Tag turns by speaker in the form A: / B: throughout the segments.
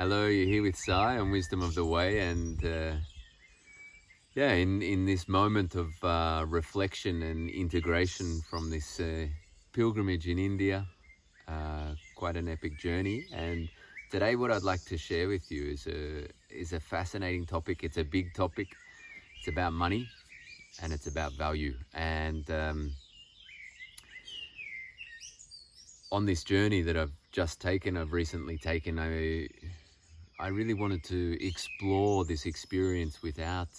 A: Hello, you're here with Sai on Wisdom of the Way, and in this moment of reflection and integration from this pilgrimage in India, quite an epic journey. And today, what I'd like to share with you is a fascinating topic. It's a big topic. It's about money, and it's about value. And on this journey that I've recently taken, I really wanted to explore this experience without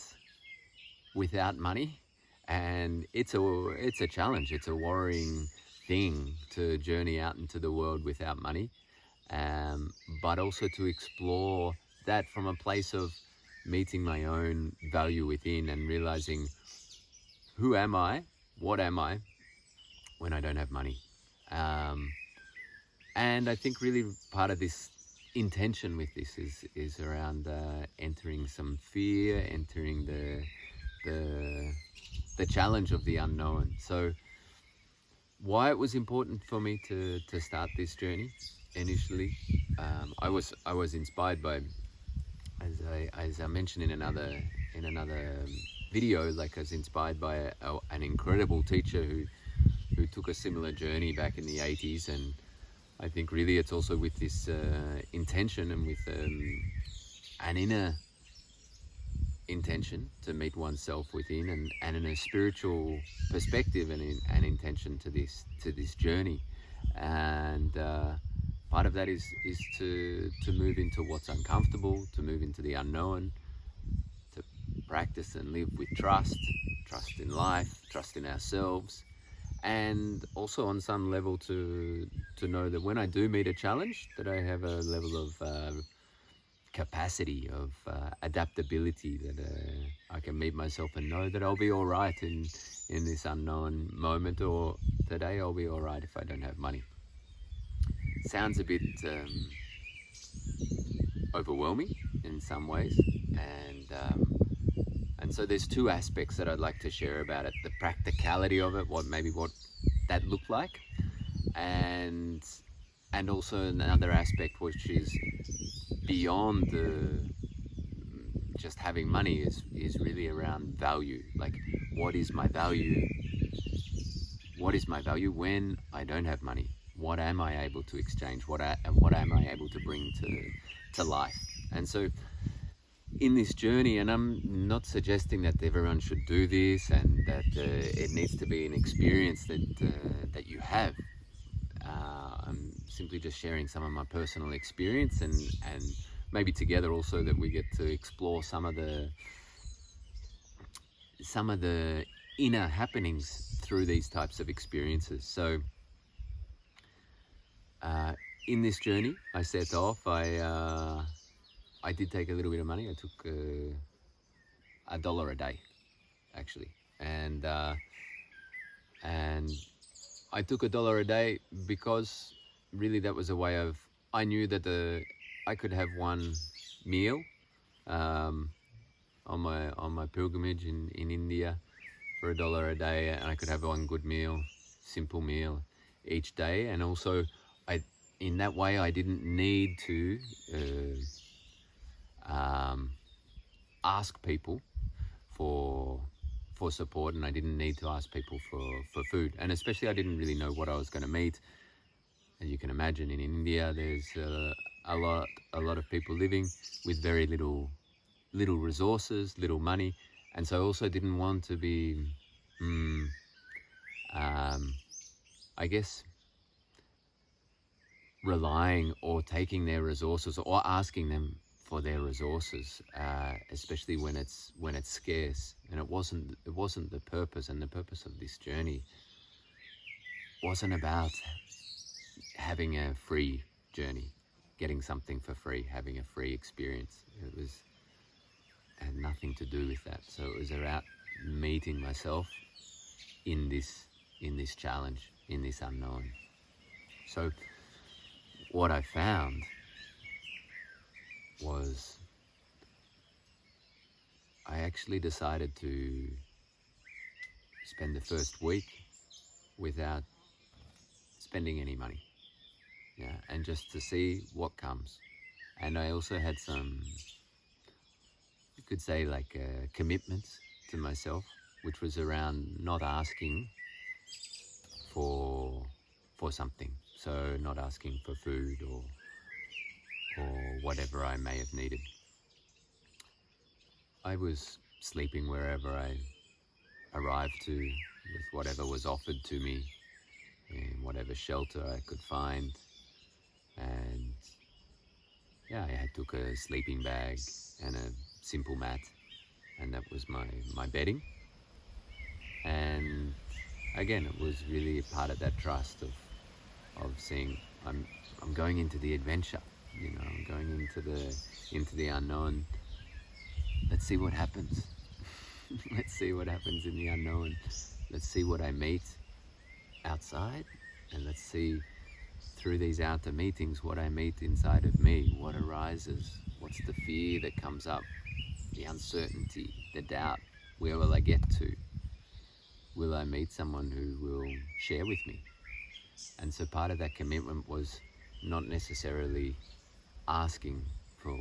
A: money, and it's a challenge. It's a worrying thing to journey out into the world without money, but also to explore that from a place of meeting my own value within and realizing who am I, what am I when I don't have money. And I think really part of this intention with this is around entering some fear, entering the challenge of the unknown. So why it was important for me to start this journey initially, I was inspired by, as I mentioned in another video, like I was inspired by an incredible teacher who took a similar journey back in the 80s. And I think really it's also with this intention and with an inner intention to meet oneself within, and in a spiritual perspective and an intention to this journey. And part of that is to move into what's uncomfortable, to move into the unknown, to practice and live with trust in life, trust in ourselves, and also on some level to know that when I do meet a challenge, that I have a level of capacity, of adaptability, that I can meet myself and know that I'll be all right in this unknown moment, or today I'll be all right if I don't have money. Sounds a bit overwhelming in some ways, and so there's two aspects that I'd like to share about it: the practicality of it, what that looked like, and also another aspect which is beyond just having money, is really around value. Like, what is my value? What is my value when I don't have money? What am I able to exchange? What am I able to bring to life? And so in this journey, and I'm not suggesting that everyone should do this and that it needs to be an experience that you have. I'm simply just sharing some of my personal experience, and maybe together also that we get to explore some of the inner happenings through these types of experiences. So in this journey, I set off. I did take a little bit of money. I took $1 a day, actually, and I took $1 a day because really that was a way of, I knew that I could have one meal on my pilgrimage in India for $1 a day, and I could have one good meal, simple meal each day. And also, in that way I didn't need to ask people for support, and I didn't need to ask people for food, and especially I didn't really know what I was going to meet. As you can imagine, in India there's a lot of people living with very little resources, little money, and so I also didn't want to be I guess relying or taking their resources or asking them for their resources, especially when it's scarce. And it wasn't the purpose. And the purpose of this journey wasn't about having a free journey, getting something for free, having a free experience. It had nothing to do with that. So it was about meeting myself in this challenge, in this unknown. So what I found was I actually decided to spend the first week without spending any money, and just to see what comes. And I also had some, you could say, like commitments to myself, which was around not asking for something. So not asking for food or whatever I may have needed. I was sleeping wherever I arrived to, with whatever was offered to me, in whatever shelter I could find. And yeah, I took a sleeping bag and a simple mat, and that was my bedding. And again, it was really part of that trust of seeing I'm going into the adventure, you know, I'm going into the unknown. Let's see what happens. Let's see what happens in the unknown. Let's see what I meet outside, and let's see through these outer meetings what I meet inside of me, what arises, what's the fear that comes up, the uncertainty, the doubt. Where will I get to? Will I meet someone who will share with me? And so part of that commitment was not necessarily asking for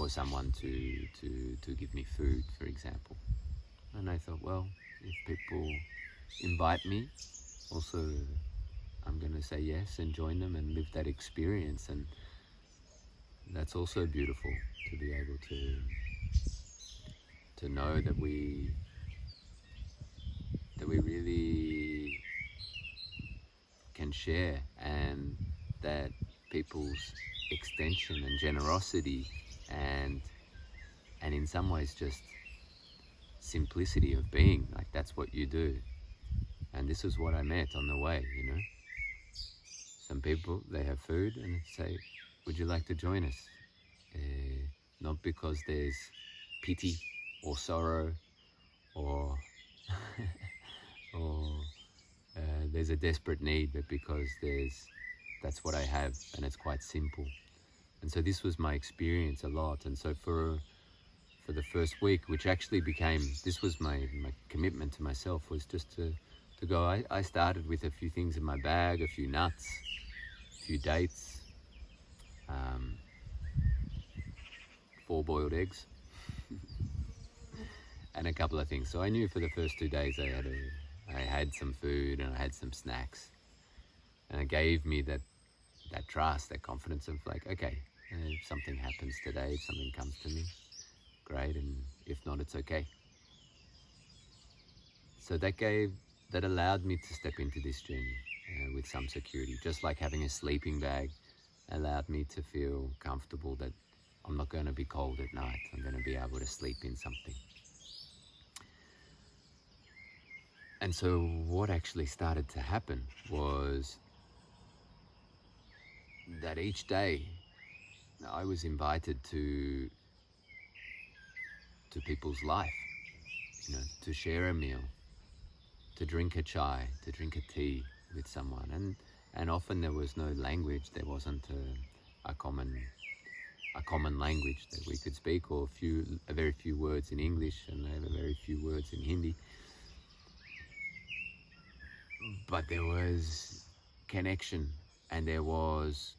A: someone to give me food, for example. And I thought, well, if people invite me, also I'm going to say yes and join them and live that experience. And that's also beautiful, to be able to know that we really can share, and that people's extension and generosity and in some ways just simplicity of being, like that's what you do. And this is what I met on the way, you know. Some people, they have food and say, would you like to join us? Not because there's pity or sorrow or there's a desperate need, but because that's what I have, and it's quite simple. And so this was my experience a lot. And so for the first week, which actually became, this was my commitment to myself, was just to go. I started with a few things in my bag, a few nuts, a few dates, 4 boiled eggs, and a couple of things. So I knew for the first 2 days I had some food and I had some snacks, and it gave me that trust, that confidence of like, okay, if something happens today, if something comes to me, great, and if not, it's okay. So that allowed me to step into this journey with some security, just like having a sleeping bag allowed me to feel comfortable that I'm not going to be cold at night. I'm going to be able to sleep in something. And so what actually started to happen was that each day I was invited to people's life, you know, to share a meal, to drink a chai, to drink a tea with someone. And often there was no language. There wasn't a common language that we could speak, or a very few words in English and a very few words in Hindi. But there was connection, and there was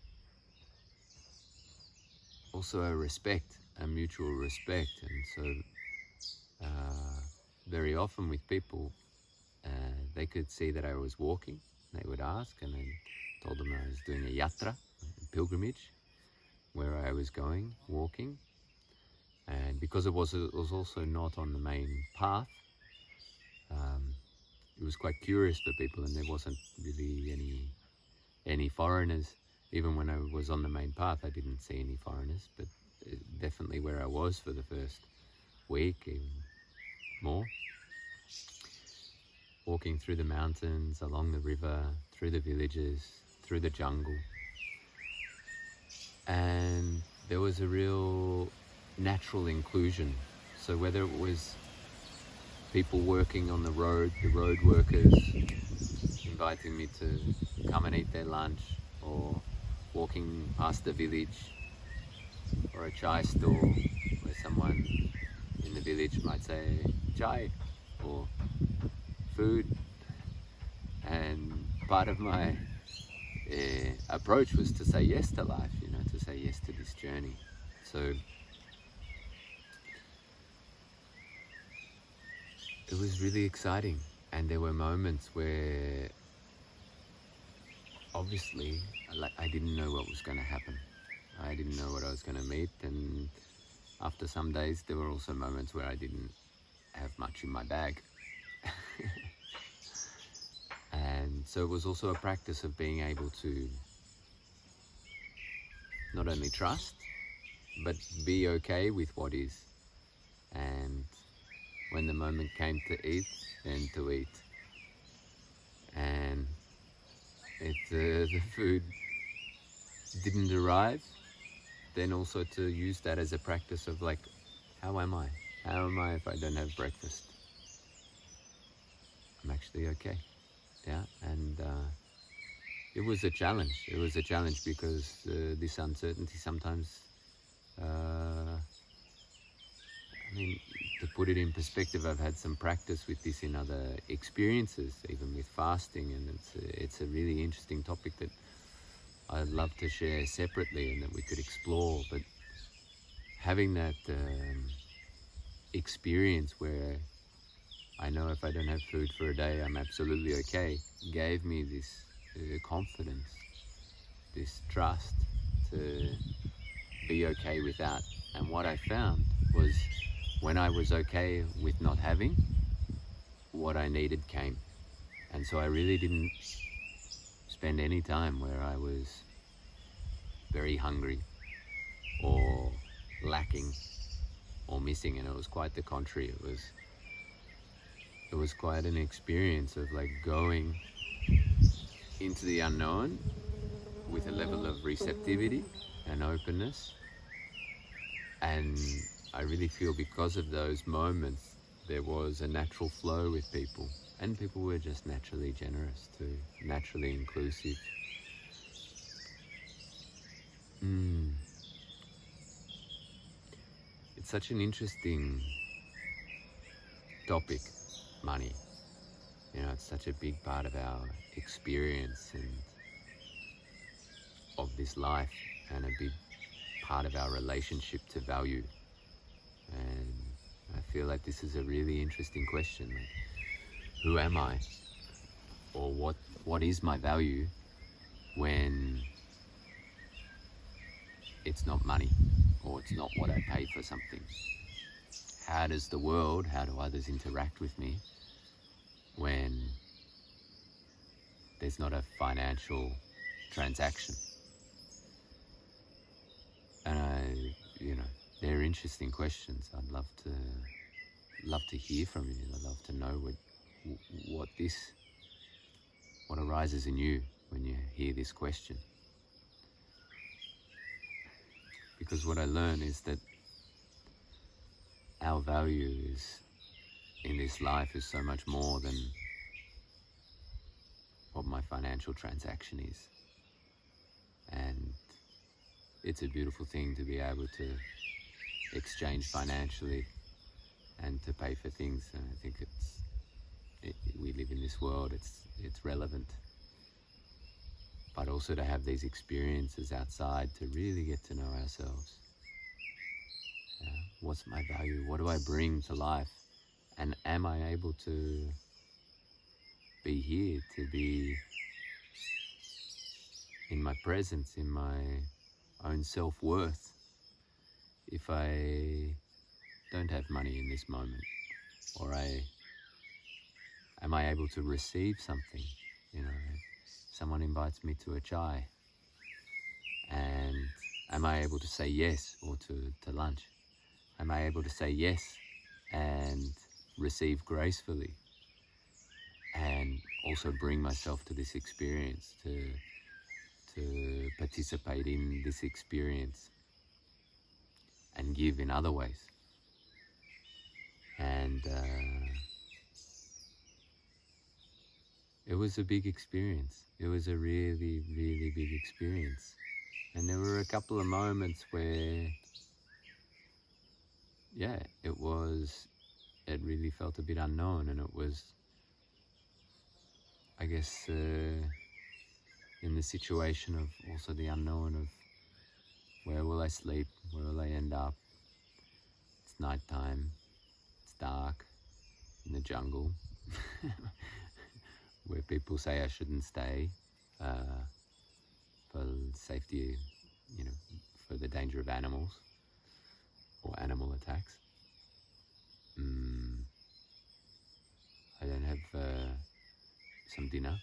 A: also a respect, a mutual respect. And so very often with people, they could see that I was walking. They would ask, and I told them I was doing a yatra, a pilgrimage, where I was going, walking. And because it was also not on the main path, it was quite curious for people, and there wasn't really any foreigners. Even when I was on the main path, I didn't see any foreigners, but definitely where I was for the first week, even more. Walking through the mountains, along the river, through the villages, through the jungle. And there was a real natural inclusion. So whether it was people working on the road workers inviting me to come and eat their lunch, or walking past the village, or a chai store where someone in the village might say chai or food. And part of my approach was to say yes to life, you know, to say yes to this journey. So it was really exciting, and there were moments where obviously like I didn't know what was going to happen. I didn't know what I was going to meet, and after some days there were also moments where I didn't have much in my bag. And so it was also a practice of being able to not only trust but be okay with what is, and when the moment came to eat, then to eat. And if the food didn't arrive, then also to use that as a practice of like, how am I? How am I if I don't have breakfast? I'm actually okay. Yeah, and it was a challenge. It was a challenge because this uncertainty sometimes, I mean, to put it in perspective, I've had some practice with this in other experiences, even with fasting, and it's a really interesting topic that I'd love to share separately and that we could explore. But having that experience where I know if I don't have food for a day, I'm absolutely okay, gave me this confidence, this trust to be okay with that. And what I found was when I was okay with not having, what I needed came. And so I really didn't spend any time where I was very hungry or lacking or missing, and it was quite the contrary. It was quite an experience of like going into the unknown with a level of receptivity and openness. And I really feel because of those moments, there was a natural flow with people, and people were just naturally generous too, naturally inclusive. It's such an interesting topic, money. You know, it's such a big part of our experience and of this life, and a big part of our relationship to value. And I feel like this is a really interesting question. Like, who am I? Or what is my value when it's not money, or it's not what I pay for something? How does the world, how do others interact with me when there's not a financial transaction? And they're interesting questions. I'd love to hear from you. I'd love to know what arises in you when you hear this question. Because what I learn is that our value is in this life is so much more than what my financial transaction is. And it's a beautiful thing to be able to exchange financially and to pay for things. And I think we live in this world, it's relevant. But also to have these experiences outside to really get to know ourselves. What's my value? What do I bring to life? And am I able to be here, to be in my presence, in my own self-worth, if I don't have money in this moment? Or am I able to receive something? Someone invites me to a chai, and am I able to say yes, or to lunch? Am I able to say yes and receive gracefully, and also bring myself to this experience, to participate in this experience and give in other ways? And it was a big experience. It was a really, really big experience. And there were a couple of moments where, it really felt a bit unknown, and it was, I guess, in the situation of also the unknown of where I sleep? Where will I end up? It's nighttime. It's dark in the jungle, where people say I shouldn't stay for safety, for the danger of animals or animal attacks. I don't have some dinner.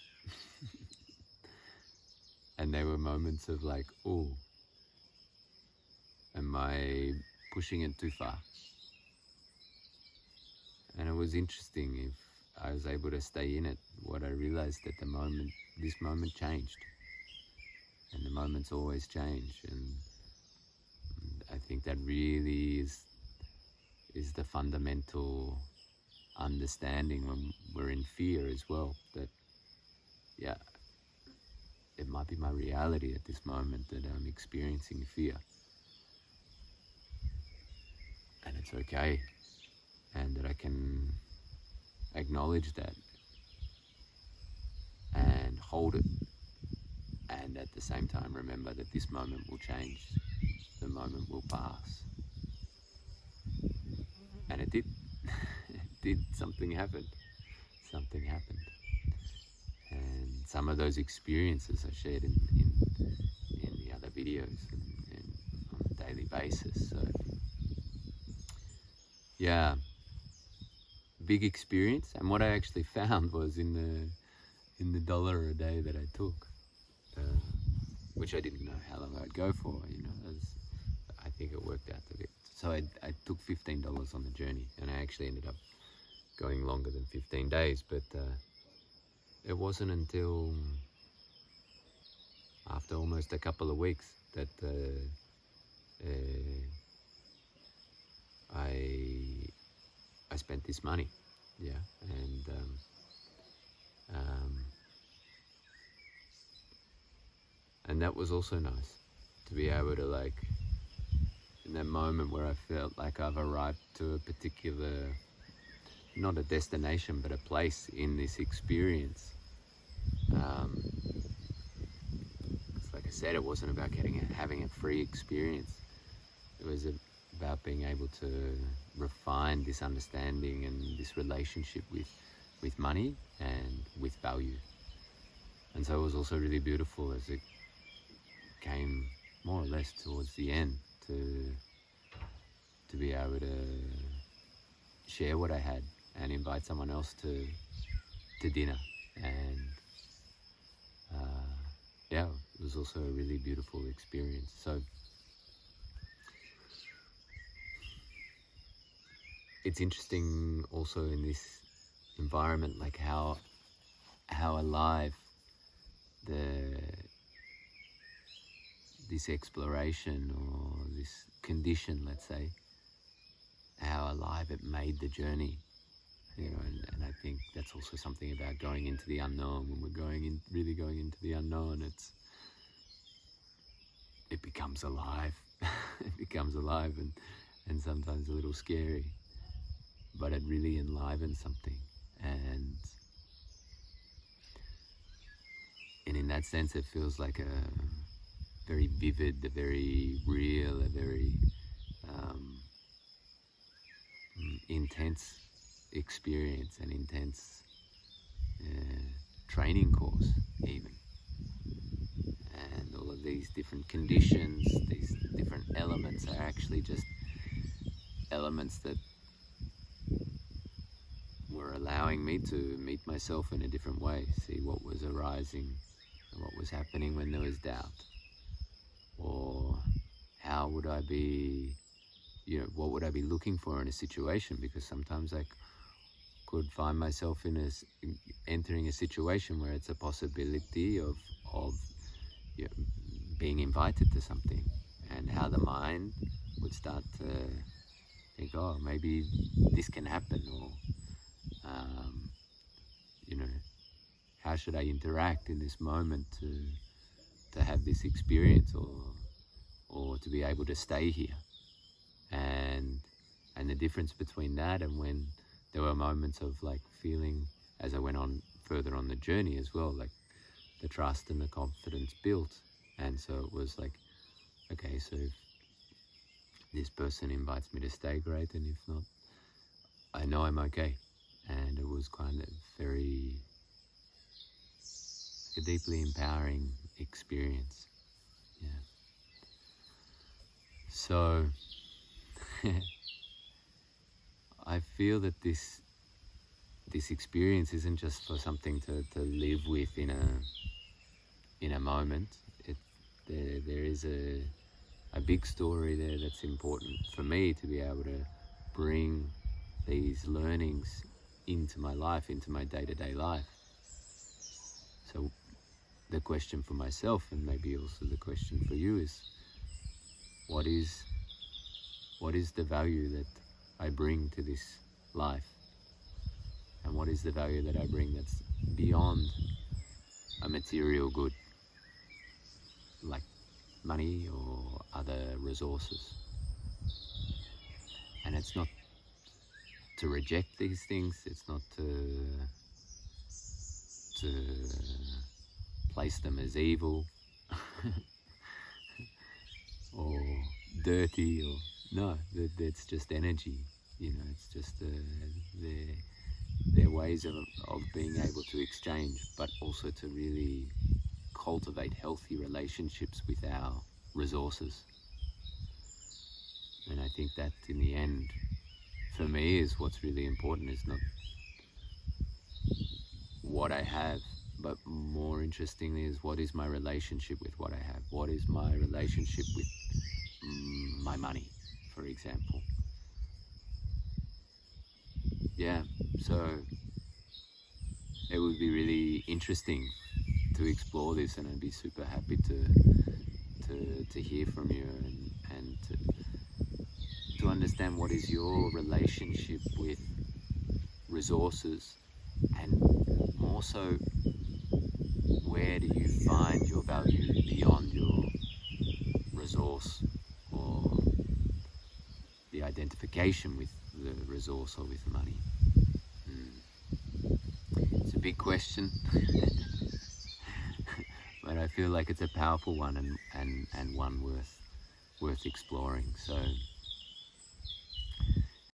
A: And there were moments of like, oh, am I pushing it too far? And it was interesting if I was able to stay in it. What I realized at this moment changed. And the moments always change. And I think that really is the fundamental understanding when we're in fear as well. That, yeah, it might be my reality at this moment that I'm experiencing fear. And it's okay. And that I can acknowledge that and hold it. And at the same time, remember that this moment will change. The moment will pass. And it did. It did. Something happened. Something happened. And some of those experiences I shared in the other videos and on a daily basis. So, yeah, big experience. And what I actually found was in the $1 a day that I took, which I didn't know how long I'd go for. I think it worked out a bit. So I took $15 on the journey, and I actually ended up going longer than 15 days. But it wasn't until after almost a couple of weeks that I spent this money, and that was also nice to be able to, like, in that moment where I felt like I've arrived to a particular, not a destination, but a place in this experience. Like I said, it wasn't about having a free experience. It was about being able to refine this understanding and this relationship with money and with value. And so it was also really beautiful as it came more or less towards the end to be able to share what I had and invite someone else to dinner. And yeah, it was also a really beautiful experience. So it's interesting also in this environment, like how alive this exploration or this condition, let's say, how alive it made the journey. And I think that's also something about going into the unknown. When we're really going into the unknown, it becomes alive. It becomes alive and sometimes a little scary, but it really enlivens something. And in that sense, it feels like a very vivid, a very real, a very intense experience, an intense training course even. And all of these different conditions, these different elements are actually just elements that were allowing me to meet myself in a different way, see what was arising and what was happening when there was doubt. Or how would I be, what would I be looking for in a situation? Because sometimes I could find myself entering a situation where it's a possibility of being invited to something, and how the mind would start to think, oh, maybe this can happen, or how should I interact in this moment to have this experience, or to be able to stay here. And the difference between that and when there were moments of like feeling, as I went on further on the journey as well, like the trust and the confidence built. And so it was like, okay, so this person invites me to stay, great, and if not, I know I'm okay. And it was kind of a deeply empowering experience. Yeah. So I feel that this experience isn't just for something to live with in a moment. There is a big story there that's important for me to be able to bring these learnings into my life, into my day-to-day life. So the question for myself, and maybe also the question for you, is what is the value that I bring to this life? And what is the value that I bring that's beyond a material good, like money or other resources? And it's not to reject these things, it's not to place them as evil or dirty, or no, it's just energy, it's just their ways of being able to exchange, but also to really cultivate healthy relationships with our resources. And I think that in the end, for me, is what's really important, is not what I have, but more interestingly is what is my relationship with what I have? What is my relationship with my money, for example? Yeah, so it would be really interesting to explore this, and I'd be super happy to hear from you and to understand what is your relationship with resources, and more so, where do you find your value beyond your resource, or the identification with the resource or with money? It's a big question, but I feel like it's a powerful one, and one worth exploring. So